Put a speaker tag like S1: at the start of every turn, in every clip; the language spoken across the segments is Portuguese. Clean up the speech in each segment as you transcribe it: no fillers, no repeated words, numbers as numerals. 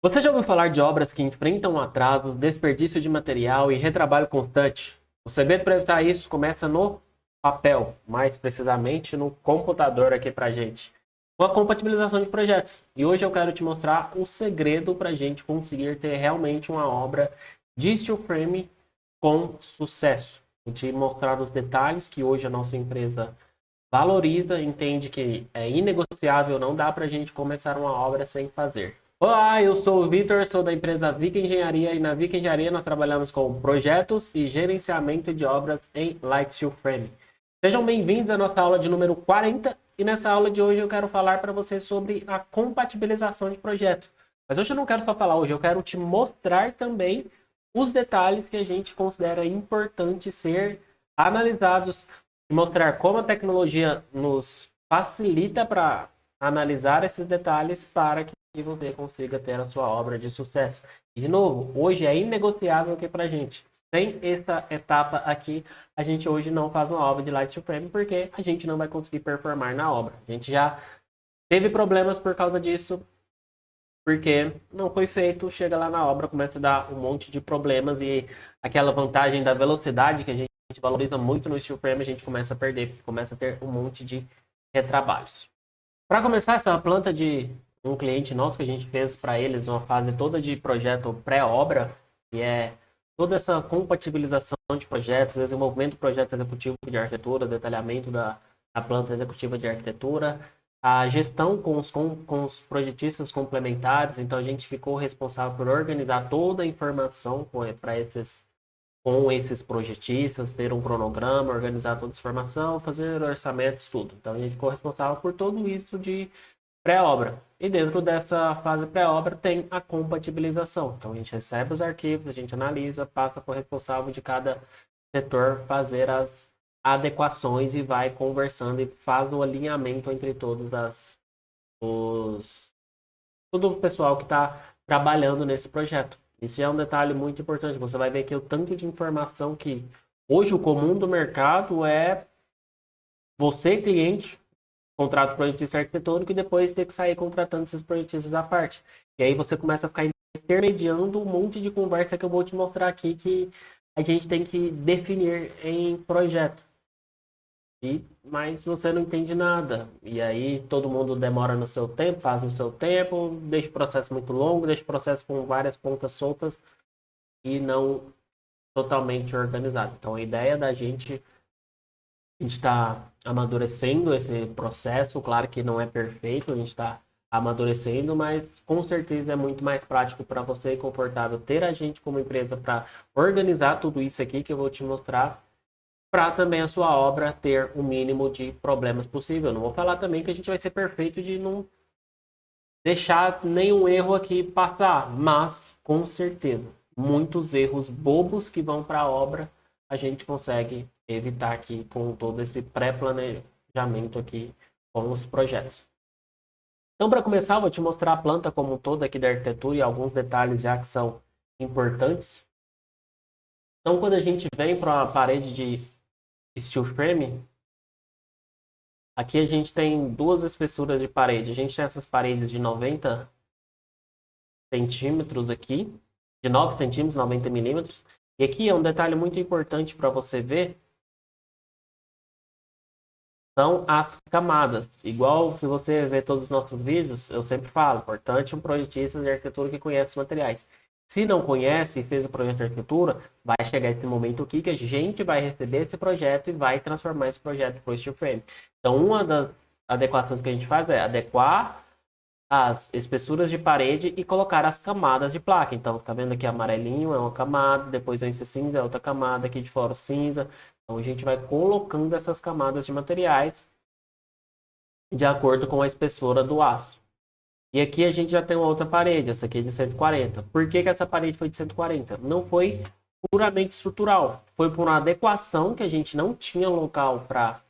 S1: Você já ouviu falar de obras que enfrentam atrasos, desperdício de material e retrabalho constante? O segredo para evitar isso começa no papel, mais precisamente no computador aqui para gente, com a compatibilização de projetos. E hoje eu quero te mostrar o segredo para a gente conseguir ter realmente uma obra de steel frame com sucesso. Vou te mostrar os detalhes que hoje a nossa empresa valoriza, entende que é inegociável, não dá para a gente começar uma obra sem fazer. Olá, eu sou o Vitor, sou da empresa Vica Engenharia e na Vica Engenharia nós trabalhamos com projetos e gerenciamento de obras em Light Steel Frame. Sejam bem-vindos à nossa aula de número 40 e nessa aula de hoje eu quero falar para você sobre a compatibilização de projetos. Mas hoje eu não quero só falar, hoje eu quero te mostrar também os detalhes que a gente considera importante ser analisados e mostrar como a tecnologia nos facilita para analisar esses detalhes para que você consiga ter a sua obra de sucesso. E, de novo, hoje é inegociável aqui para a gente. Sem essa etapa aqui, a gente hoje não faz uma obra de Light to Frame porque a gente não vai conseguir performar na obra. A gente já teve problemas por causa disso, porque não foi feito, chega lá na obra, começa a dar um monte de problemas e aquela vantagem da velocidade que a gente valoriza muito no steel frame, a gente começa a perder, porque começa a ter um monte de retrabalhos. Para começar, essa é uma planta de um cliente nosso que a gente fez para eles uma fase toda de projeto pré-obra, que é toda essa compatibilização de projetos, desenvolvimento do projeto executivo de arquitetura, detalhamento da planta executiva de arquitetura, a gestão com os projetistas complementares. Então, a gente ficou responsável por organizar toda a informação para com esses projetistas, ter um cronograma, organizar toda a informação, fazer orçamentos, tudo. Então, a gente ficou responsável por tudo isso de pré-obra. E dentro dessa fase pré-obra tem a compatibilização. Então, a gente recebe os arquivos, a gente analisa, passa para o responsável de cada setor fazer as adequações e vai conversando e faz o alinhamento entre todos os todo o pessoal que está trabalhando nesse projeto. Isso é um detalhe muito importante. Você vai ver que o tanto de informação que hoje o comum do mercado é você, cliente, contrata o projetista arquitetônico e depois ter que sair contratando esses projetistas à parte. E aí você começa a ficar intermediando um monte de conversa que eu vou te mostrar aqui que a gente tem que definir em projeto. Mas você não entende nada. E aí todo mundo demora no seu tempo, faz no seu tempo, deixa o processo muito longo, deixa o processo com várias pontas soltas e não totalmente organizado. Então a ideia da gente, a gente está amadurecendo esse processo, claro que não é perfeito, a gente está amadurecendo, mas com certeza é muito mais prático para você e confortável ter a gente como empresa para organizar tudo isso aqui que eu vou te mostrar para também a sua obra ter o mínimo de problemas possível. Não vou falar também que a gente vai ser perfeito de não deixar nenhum erro aqui passar, mas com certeza, muitos erros bobos que vão para a obra a gente consegue evitar aqui com todo esse pré-planejamento aqui com os projetos. Então, para começar, eu vou te mostrar a planta como um todo aqui da arquitetura e alguns detalhes já que são importantes. Então, quando a gente vem para uma parede de steel frame, aqui a gente tem duas espessuras de parede. A gente tem essas paredes de 90 centímetros aqui, de 9 centímetros, 90 milímetros. E aqui é um detalhe muito importante para você ver, são as camadas. Igual se você ver todos os nossos vídeos, eu sempre falo, importante um projetista de arquitetura que conhece os materiais. Se não conhece e fez o projeto de arquitetura, vai chegar esse momento aqui que a gente vai receber esse projeto e vai transformar esse projeto para o steel frame. Então, uma das adequações que a gente faz é adequar as espessuras de parede e colocar as camadas de placa. Então, tá vendo aqui amarelinho é uma camada, depois vem esse cinza é outra camada, aqui de fora o cinza. Então, a gente vai colocando essas camadas de materiais de acordo com a espessura do aço. E aqui a gente já tem uma outra parede, essa aqui é de 140. Por que que essa parede foi de 140? Não foi puramente estrutural, foi por uma adequação que a gente não tinha local para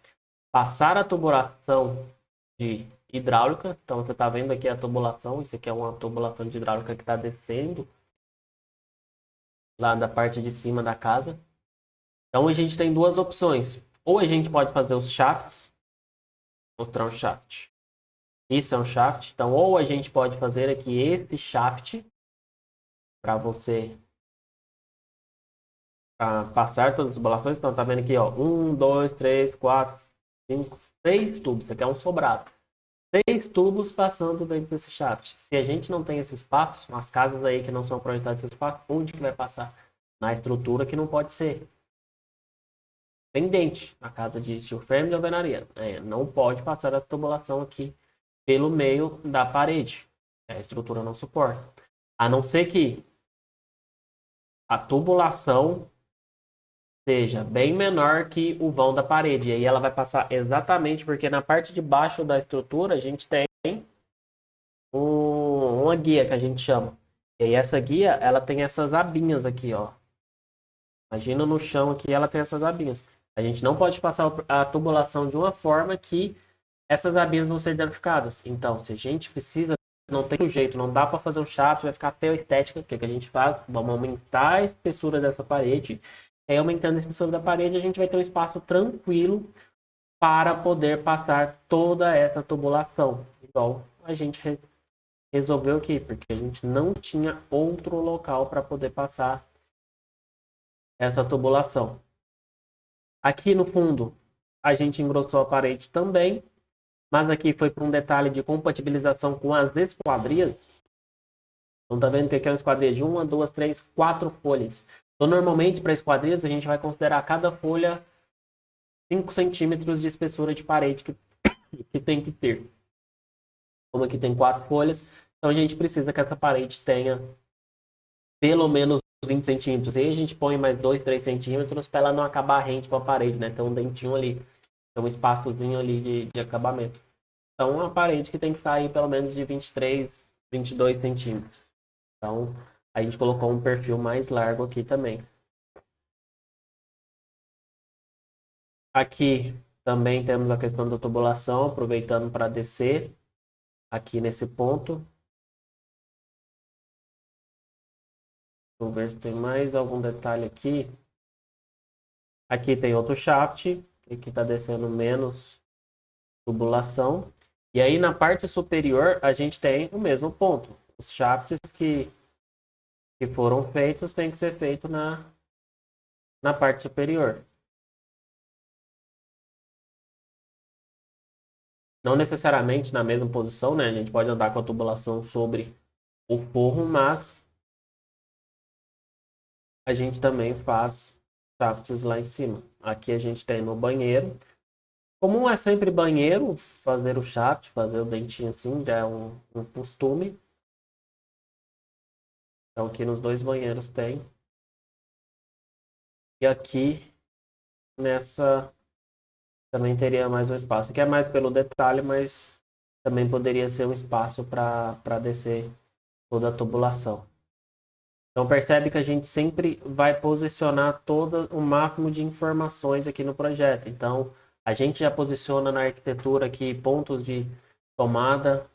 S1: passar a tubulação de hidráulica. Então você está vendo aqui a tubulação, isso aqui é uma tubulação de hidráulica que está descendo lá da parte de cima da casa. Então a gente tem duas opções. Ou a gente pode fazer os shafts, mostrar um shaft. Isso é um shaft. Então ou a gente pode fazer aqui este shaft, para você passar todas as tubulações. Então, tá vendo aqui, ó, 1, 2, 3, 4, 5, 6 tubos. Isso aqui é um sobrado. 6 tubos passando dentro desse shaft. Se a gente não tem esse espaço, as casas aí que não são projetadas esse espaço, onde que vai passar? Na estrutura que não pode ser pendente. A casa de steel frame de alvenaria. Não pode passar essa tubulação aqui pelo meio da parede. A estrutura não suporta. A não ser que a tubulação seja bem menor que o vão da parede. E aí ela vai passar exatamente, porque na parte de baixo da estrutura a gente tem uma guia que a gente chama. E aí essa guia, ela tem essas abinhas aqui, ó. Imagina no chão aqui, ela tem essas abinhas. A gente não pode passar a tubulação de uma forma que essas abinhas vão ser danificadas. Então, se a gente precisa, não tem jeito, não dá para fazer um shaft, vai ficar feio a estética. O que a gente faz? Vamos aumentar a espessura dessa parede. E aí, aumentando a espessura da parede, a gente vai ter um espaço tranquilo para poder passar toda essa tubulação. Igual a gente resolveu aqui, porque a gente não tinha outro local para poder passar essa tubulação. Aqui no fundo, a gente engrossou a parede também, mas aqui foi para um detalhe de compatibilização com as esquadrias. Então tá vendo que aqui é uma esquadria de 1, 2, 3, 4 folhas. Então normalmente para esquadrias a gente vai considerar cada folha 5 centímetros de espessura de parede que tem que ter. Como aqui tem 4 folhas, então a gente precisa que essa parede tenha pelo menos 20 centímetros. E aí a gente põe mais 2, 3 centímetros para ela não acabar rente com a parede, né? Tem um dentinho ali, tem um espaçozinho ali de acabamento. Então, uma parede que tem que ficar aí pelo menos de 23, 22 centímetros. Então, a gente colocou um perfil mais largo aqui também. Aqui também temos a questão da tubulação, aproveitando para descer aqui nesse ponto. Vamos ver se tem mais algum detalhe aqui. Aqui tem outro shaft, que está descendo menos tubulação. E aí na parte superior a gente tem o mesmo ponto. Os shafts que foram feitos têm que ser feitos na parte superior. Não necessariamente na mesma posição, né? A gente pode andar com a tubulação sobre o forro, mas a gente também faz shafts lá em cima. Aqui a gente tem no banheiro. Comum é sempre banheiro, fazer o shaft, fazer o dentinho assim, já é um costume. Então aqui nos dois banheiros tem. E aqui nessa também teria mais um espaço. Aqui é mais pelo detalhe, mas também poderia ser um espaço para descer toda a tubulação. Então percebe que a gente sempre vai posicionar todo o máximo de informações aqui no projeto. Então a gente já posiciona na arquitetura aqui pontos de tomada,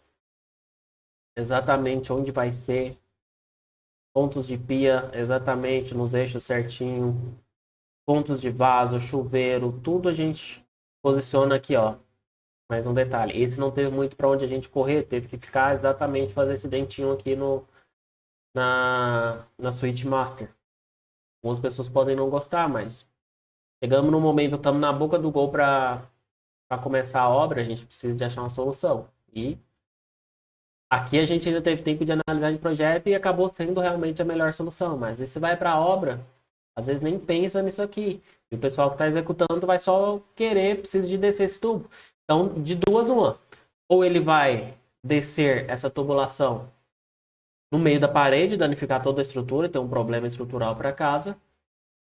S1: exatamente onde vai ser, pontos de pia exatamente nos eixos certinho, pontos de vaso, chuveiro, tudo a gente posiciona aqui, ó. Mais um detalhe, esse não teve muito para onde a gente correr, teve que ficar exatamente fazer esse dentinho aqui na suíte master. Algumas pessoas podem não gostar, mas chegamos no momento, estamos na boca do gol para começar a obra, a gente precisa de achar uma solução. E aqui a gente ainda teve tempo de analisar de projeto e acabou sendo realmente a melhor solução. Mas se vai para a obra, às vezes nem pensa nisso aqui. E o pessoal que está executando vai só querer, precisa de descer esse tubo. Então, de duas, uma. Ou ele vai descer essa tubulação no meio da parede, danificar toda a estrutura, ter um problema estrutural para casa.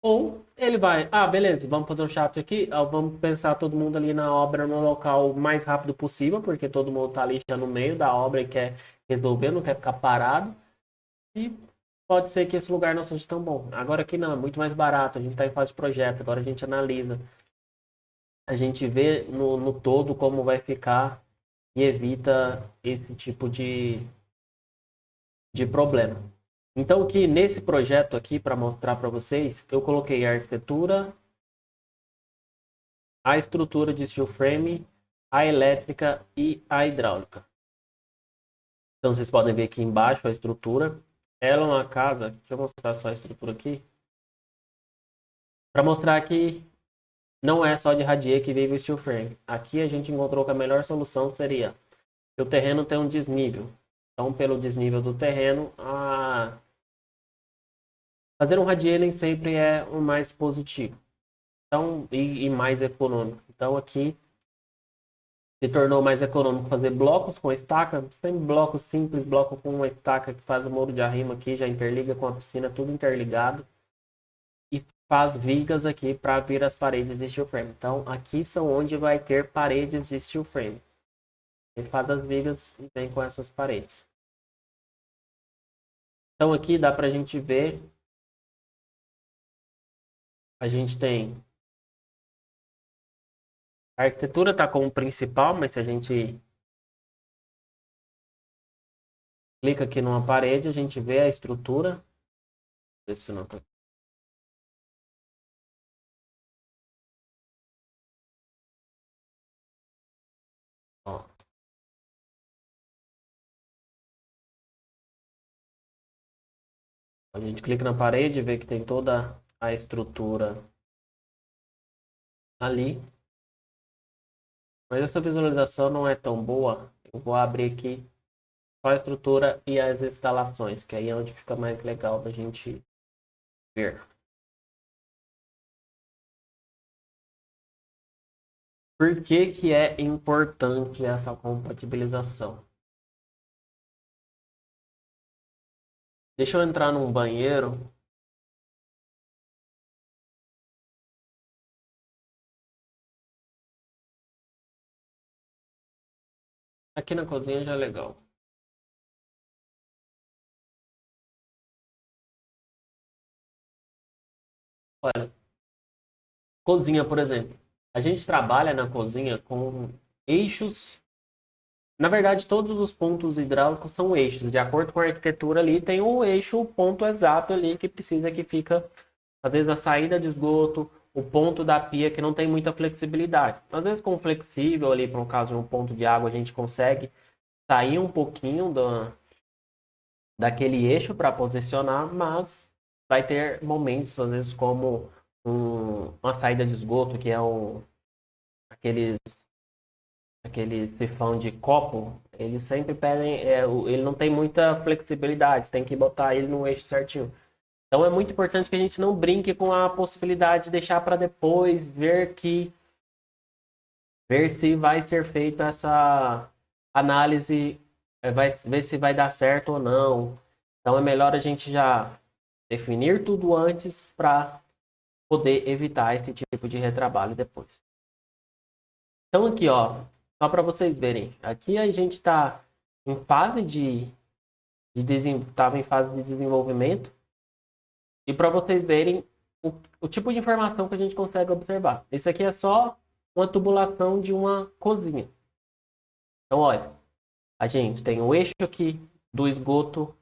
S1: Ou ele vai, beleza, vamos fazer um shaft aqui, vamos pensar todo mundo ali na obra no local o mais rápido possível, porque todo mundo está ali já no meio da obra e quer resolver, não quer ficar parado. E pode ser que esse lugar não seja tão bom. Agora aqui não, é muito mais barato, a gente está em fase de projeto, agora a gente analisa. A gente vê no todo como vai ficar e evita esse tipo de problema. Então, aqui nesse projeto aqui, para mostrar para vocês, eu coloquei a arquitetura, a estrutura de steel frame, a elétrica e a hidráulica. Então, vocês podem ver aqui embaixo a estrutura. Ela é uma casa, deixa eu mostrar só a estrutura aqui, para mostrar que não é só de radier que vive o steel frame. Aqui a gente encontrou que a melhor solução seria que o terreno tem um desnível. Então, pelo desnível do terreno, fazer um radier nem sempre é o mais positivo. Então, e mais econômico. Então, aqui se tornou mais econômico fazer blocos com estaca, sem blocos simples, bloco com uma estaca que faz o muro de arrimo aqui, já interliga com a piscina, tudo interligado. E faz vigas aqui para vir as paredes de steel frame. Então, aqui são onde vai ter paredes de steel frame. Ele faz as vigas e vem com essas paredes. Então, aqui dá para a gente ver. A gente tem. A arquitetura está como principal, mas se a gente clica aqui numa parede, a gente vê a estrutura. Isso não tá... Ó. A gente clica na parede e vê que tem toda a estrutura ali. Mas essa visualização não é tão boa. Eu vou abrir aqui só a estrutura e as instalações, que aí é onde fica mais legal da gente ver. Por que que é importante essa compatibilização? Deixa eu entrar num banheiro. Aqui na cozinha já é legal. Olha, cozinha, por exemplo. A gente trabalha na cozinha com eixos. Na verdade, todos os pontos hidráulicos são eixos. De acordo com a arquitetura ali, tem o eixo, o ponto exato ali que precisa que fica, às vezes, a saída de esgoto, o ponto da pia que não tem muita flexibilidade. Às vezes, com flexível ali, por um caso de um ponto de água, a gente consegue sair um pouquinho daquele eixo para posicionar, mas vai ter momentos, às vezes, como uma saída de esgoto, que é aqueles, aquele sifão de copo, eles sempre pedem, ele não tem muita flexibilidade, tem que botar ele no eixo certinho. Então é muito importante que a gente não brinque com a possibilidade de deixar para depois ver se vai ser feita essa análise, vai ver se vai dar certo ou não. Então é melhor a gente já definir tudo antes para poder evitar esse tipo de retrabalho depois. Então aqui, ó, só para vocês verem, aqui a gente está em fase estava em fase de desenvolvimento e para vocês verem o tipo de informação que a gente consegue observar. Isso aqui é só uma tubulação de uma cozinha. Então, olha, a gente tem o eixo aqui do esgoto,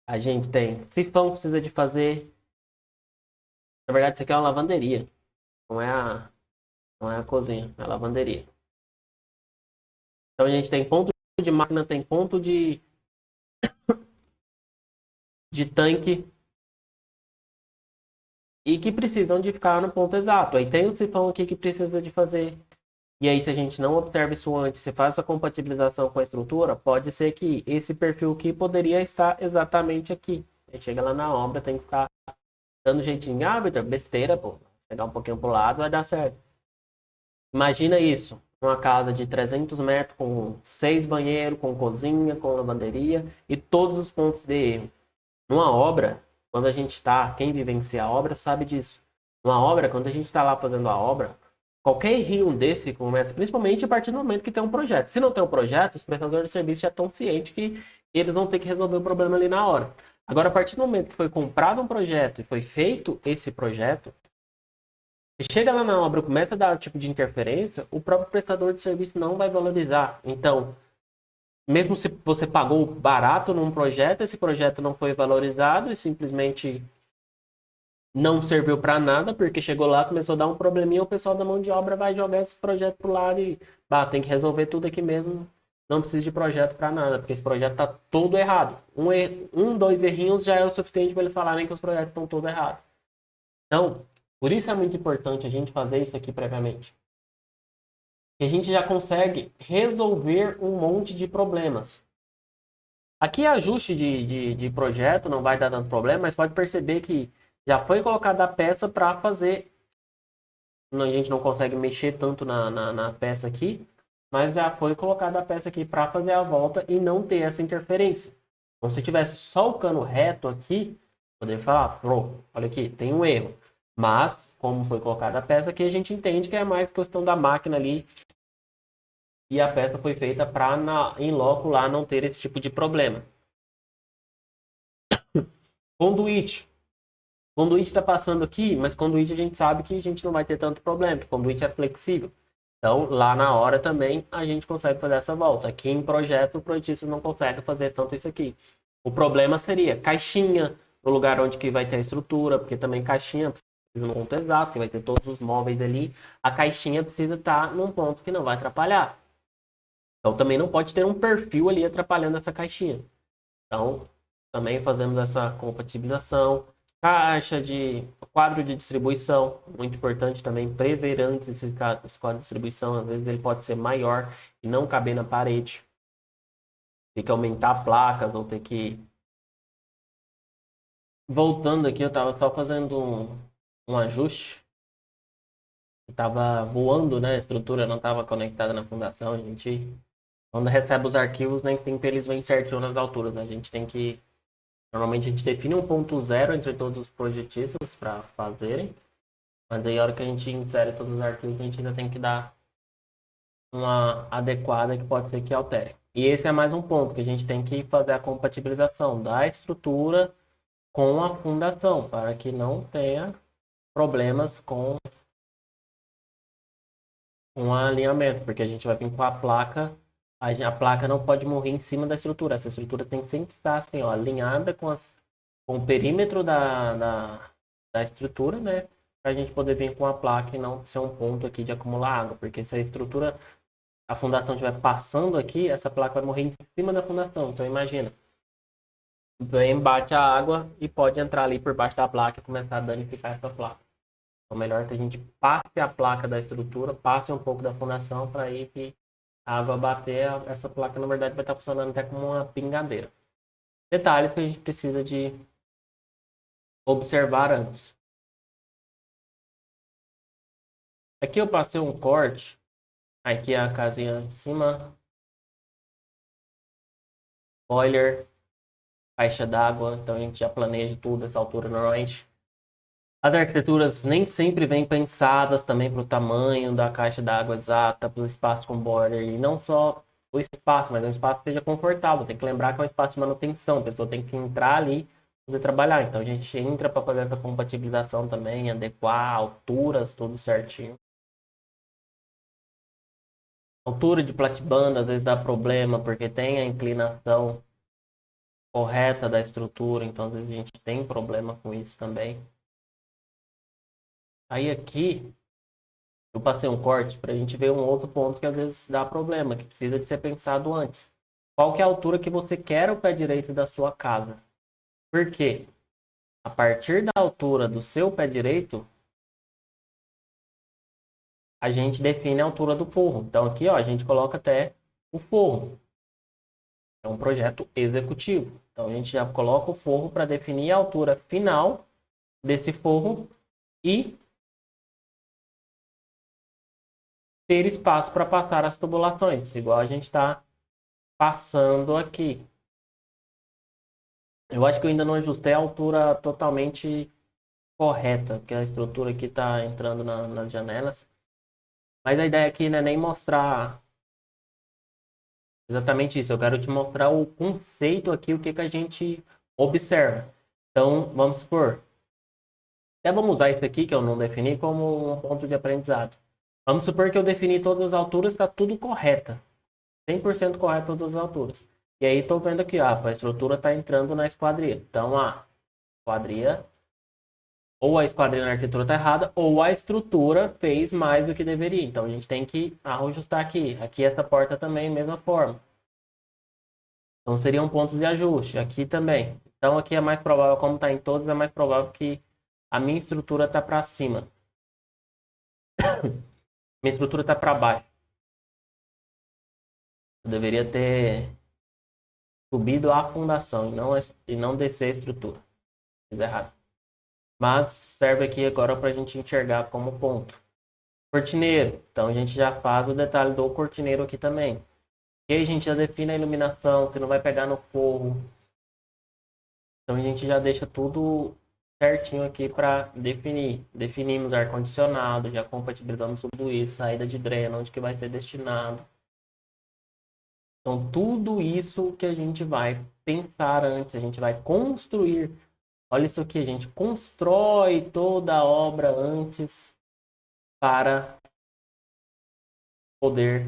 S1: a gente tem sifão que precisa de fazer. Na verdade, isso aqui é uma lavanderia, não é não é a cozinha, é a lavanderia. Então a gente tem ponto de máquina, tem ponto de tanque e que precisam de ficar no ponto exato. Aí tem o sifão aqui que precisa de fazer. E aí, se a gente não observa isso antes, se faz a compatibilização com a estrutura, pode ser que esse perfil aqui poderia estar exatamente aqui. Aí chega lá na obra, tem que ficar dando jeitinho. Ah, Vitor, besteira, pô. Pegar um pouquinho pro lado, vai dar certo. Imagina isso. Uma casa de 300 metros com 6 banheiros, com cozinha, com lavanderia e todos os pontos de erro. Numa obra, quando a gente está, quem vivencia a obra sabe disso. Numa obra, quando a gente está lá fazendo a obra, qualquer errinho desse começa, principalmente a partir do momento que tem um projeto. Se não tem um projeto, os prestadores de serviço já estão cientes que eles vão ter que resolver o problema ali na hora. Agora, a partir do momento que foi comprado um projeto e foi feito esse projeto, se chega lá na obra e começa a dar tipo de interferência, o próprio prestador de serviço não vai valorizar. Então, mesmo se você pagou barato num projeto, esse projeto não foi valorizado e simplesmente não serviu para nada, porque chegou lá, começou a dar um probleminha, o pessoal da mão de obra vai jogar esse projeto pro lado e tem que resolver tudo aqui mesmo. não precisa de projeto para nada, porque esse projeto está todo errado. Dois errinhos já é o suficiente para eles falarem que os projetos estão todos errados. Então, por isso é muito importante a gente fazer isso aqui previamente. E a gente já consegue resolver um monte de problemas. Aqui ajuste de projeto não vai dar tanto problema, mas pode perceber que já foi colocada a peça para fazer. A gente não consegue mexer tanto na peça aqui, mas já foi colocada a peça aqui para fazer a volta e não ter essa interferência. Então, se tivesse só o cano reto aqui, poderia falar, pronto, olha aqui, tem um erro. Mas, como foi colocada a peça aqui, a gente entende que é mais questão da máquina ali. E a peça foi feita para, em loco lá, não ter esse tipo de problema. Conduíte. Conduíte está passando aqui, mas conduíte a gente sabe que a gente não vai ter tanto problema, porque conduíte é flexível. Então, lá na hora também, a gente consegue fazer essa volta. Aqui em projeto, o projetista não consegue fazer tanto isso aqui. O problema seria caixinha, no lugar onde que vai ter a estrutura, porque também caixinha precisa no ponto exato, que vai ter todos os móveis ali. A caixinha precisa estar num ponto que não vai atrapalhar. Então, também não pode ter um perfil ali atrapalhando essa caixinha. Então, também fazemos essa compatibilização. Caixa de quadro de distribuição, muito importante também prever antes esse quadro de distribuição. Às vezes ele pode ser maior e não caber na parede. Tem que aumentar placas ou ter que... Voltando aqui, eu estava só fazendo um ajuste. Estava voando, né? A estrutura não estava conectada na fundação. A gente, quando recebe os arquivos, nem sempre eles vêm certinho nas alturas, né? A gente tem que... Normalmente a gente define um ponto zero entre todos os projetistas para fazerem. Mas aí a hora que a gente insere todos os arquivos, a gente ainda tem que dar uma adequada que pode ser que altere. E esse é mais um ponto que a gente tem que fazer a compatibilização da estrutura com a fundação, para que não tenha problemas com um alinhamento, porque a gente vai vir com a placa, a placa não pode morrer em cima da estrutura. Essa estrutura tem que sempre estar assim, ó, alinhada com o perímetro da estrutura, né? Para a gente poder vir com a placa e não ser um ponto aqui de acumular água, porque se a estrutura, a fundação estiver passando aqui, essa placa vai morrer em cima da fundação. Então imagina, vem, bate a água e pode entrar ali por baixo da placa e começar a danificar essa placa. Então melhor que a gente passe a placa da estrutura, passe um pouco da fundação para aí que a água bater, essa placa na verdade vai estar funcionando até como uma pingadeira. Detalhes que a gente precisa de observar antes. Aqui eu passei um corte. Aqui é a casinha em cima. Boiler. Caixa d'água. Então a gente já planeja tudo essa altura normalmente. As arquiteturas nem sempre vêm pensadas também para o tamanho da caixa d'água exata, para o espaço com boiler. E não só o espaço, mas um espaço que seja confortável. Tem que lembrar que é um espaço de manutenção. A pessoa tem que entrar ali e poder trabalhar. Então a gente entra para fazer essa compatibilização também, adequar alturas, tudo certinho. Altura de platibanda às vezes dá problema, porque tem a inclinação correta da estrutura, então às vezes a gente tem problema com isso também. Aí aqui, eu passei um corte para a gente ver um outro ponto que às vezes dá problema, que precisa de ser pensado antes. Qual que é a altura que você quer o pé direito da sua casa? Por quê? A partir da altura do seu pé direito, a gente define a altura do forro. Então aqui, ó, a gente coloca até o forro. É um projeto executivo. Então a gente já coloca o forro para definir a altura final desse forro e ter espaço para passar as tubulações, igual a gente está passando aqui. Eu acho que eu ainda não ajustei a altura totalmente correta, porque a estrutura aqui está entrando nas janelas. Mas a ideia aqui não é nem mostrar exatamente isso. Eu quero te mostrar o conceito aqui, o que, que a gente observa. Então, vamos supor. Até vamos usar isso aqui, que eu não defini, como um ponto de aprendizado. Vamos supor que eu defini todas as alturas, está tudo correta. 100% correto todas as alturas. E aí estou vendo aqui, ó, a estrutura está entrando na esquadria. Então, a esquadria, ou a esquadria na arquitetura está errada, ou a estrutura fez mais do que deveria. Então, a gente tem que ajustar aqui. Aqui essa porta também, mesma forma. Então seriam pontos de ajuste aqui também. Então aqui é mais provável, como está em todos, é mais provável que a minha estrutura está para cima. Minha estrutura está para baixo. Eu deveria ter subido a fundação e não descer a estrutura. Fiz errado. Mas serve aqui agora para a gente enxergar como ponto. Cortineiro. Então a gente já faz o detalhe do cortineiro aqui também. E aí a gente já define a iluminação, se não vai pegar no forro. Então a gente já deixa tudo certinho aqui para definir. Definimos ar-condicionado, já compatibilizamos tudo isso, saída de dreno, onde que vai ser destinado. Então tudo isso que a gente vai pensar antes, a gente vai construir. Olha isso aqui, a gente constrói toda a obra antes para poder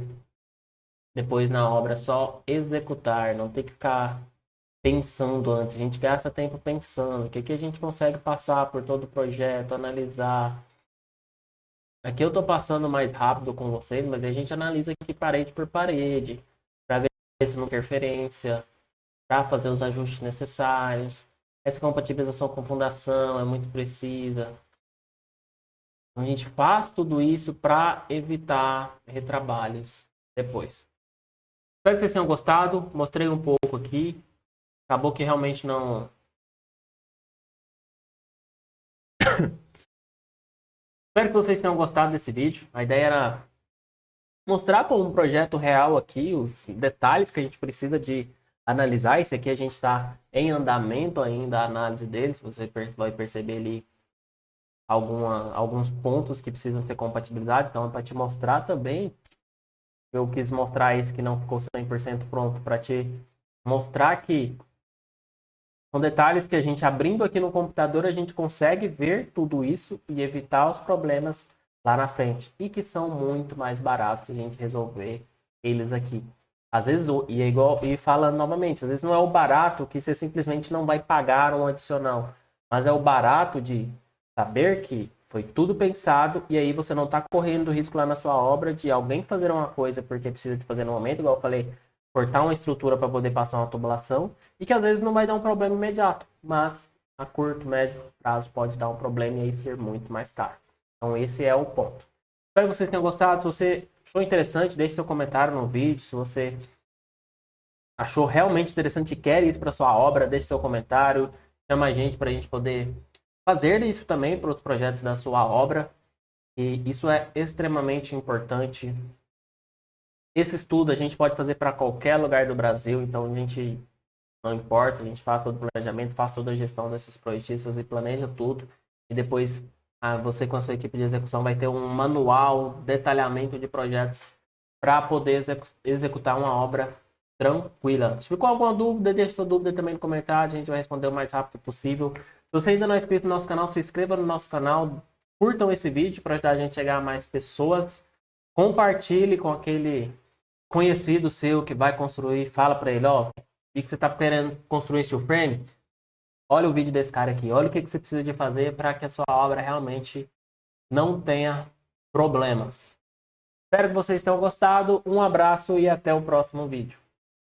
S1: depois na obra só executar, não ter que ficar pensando antes. A gente gasta tempo pensando o que, que a gente consegue passar por todo o projeto, analisar. Aqui eu estou passando mais rápido com vocês, mas a gente analisa aqui parede por parede, para ver se não tem interferência, para fazer os ajustes necessários. Essa compatibilização com fundação é muito precisa. A gente faz tudo isso para evitar retrabalhos depois. Espero que vocês tenham gostado. Mostrei um pouco aqui. Acabou que realmente não... Espero que vocês tenham gostado desse vídeo. A ideia era mostrar como um projeto real aqui, os detalhes que a gente precisa de analisar. Esse aqui a gente está em andamento ainda, a análise deles. Você vai perceber ali alguns pontos que precisam ser compatibilizados. Então, é para te mostrar também. Eu quis mostrar esse que não ficou 100% pronto, para te mostrar que são detalhes que a gente abrindo aqui no computador, a gente consegue ver tudo isso e evitar os problemas lá na frente. E que são muito mais baratos a gente resolver eles aqui. Às vezes, e é igual, e falando novamente, às vezes não é o barato que você simplesmente não vai pagar um adicional, mas é o barato de saber que foi tudo pensado e aí você não está correndo o risco lá na sua obra de alguém fazer uma coisa porque precisa de fazer no momento, igual eu falei, cortar uma estrutura para poder passar uma tubulação e que às vezes não vai dar um problema imediato, mas a curto, médio prazo pode dar um problema e aí ser muito mais caro. Então esse é o ponto. Espero que vocês tenham gostado. Se você achou interessante, deixe seu comentário no vídeo. Se você achou realmente interessante e quer isso para sua obra, deixe seu comentário. Chama a gente para a gente poder fazer isso também para os projetos da sua obra. E isso é extremamente importante. Esse estudo a gente pode fazer para qualquer lugar do Brasil, então a gente não importa, a gente faz todo o planejamento, faz toda a gestão desses projetistas e planeja tudo. E depois você com a sua equipe de execução vai ter um manual, detalhamento de projetos para poder executar uma obra tranquila. Se ficou alguma dúvida, deixe sua dúvida também no comentário, a gente vai responder o mais rápido possível. Se você ainda não é inscrito no nosso canal, se inscreva no nosso canal, curtam esse vídeo para ajudar a gente a chegar a mais pessoas. Compartilhe com aquele conhecido seu que vai construir, fala para ele, ó, e que você está querendo construir steel frame, olha o vídeo desse cara aqui, olha o que você precisa de fazer para que a sua obra realmente não tenha problemas. Espero que vocês tenham gostado, um abraço e até o próximo vídeo.